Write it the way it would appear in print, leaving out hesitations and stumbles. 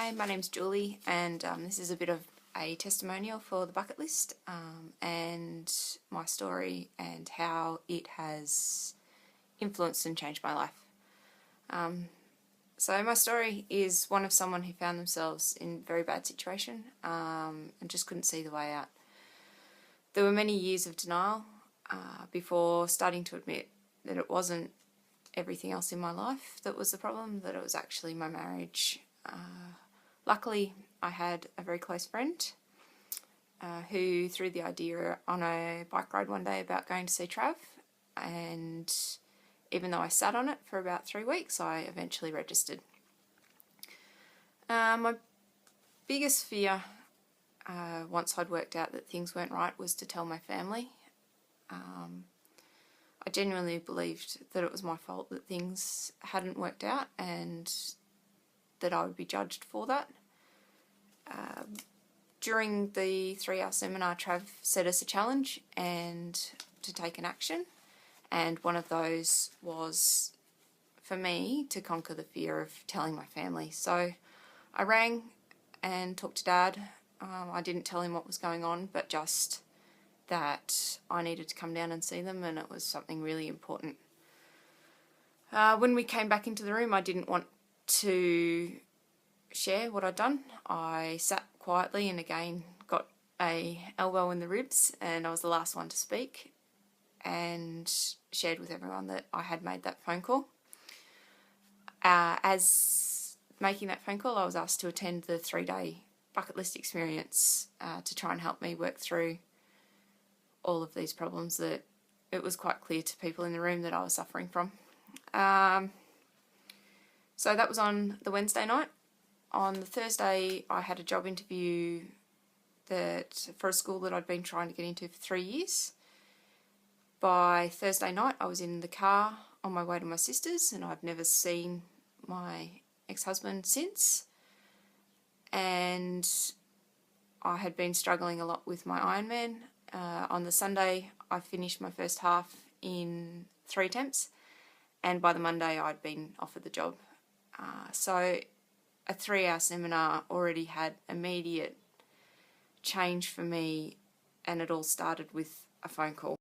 Hi, my name's Julie, and this is a bit of a testimonial for the bucket list and my story and how it has influenced and changed my life. So my story is one of someone who found themselves in a very bad situation and just couldn't see the way out. There were many years of denial before starting to admit that it wasn't everything else in my life that was the problem, that it was actually my marriage. Luckily, I had a very close friend who threw the idea on a bike ride one day about going to see Trav, and even though I sat on it for about 3 weeks, I eventually registered. My biggest fear, once I'd worked out that things weren't right, was to tell my family. I genuinely believed that it was my fault that things hadn't worked out and that I would be judged for that. During the 3-hour seminar, Trav set us a challenge and to take an action, and one of those was for me to conquer the fear of telling my family. So I rang and talked to Dad. I didn't tell him what was going on, but just that I needed to come down and see them, and it was something really important. When we came back into the room, I didn't want to share what I'd done. I sat quietly and again got a elbow in the ribs, and I was the last one to speak and shared with everyone that I had made that phone call. As making that phone call, I was asked to attend the 3-day bucket list experience to try and help me work through all of these problems that it was quite clear to people in the room that I was suffering from. So that was on the Wednesday night. On the Thursday, I had a job interview for a school that I'd been trying to get into for 3 years. By Thursday night, I was in the car on my way to my sister's, and I've never seen my ex-husband since. And I had been struggling a lot with my Ironman. On the Sunday, I finished my first half in 3 attempts, and by the Monday, I'd been offered the job. So a 3-hour seminar already had immediate change for me, and it all started with a phone call.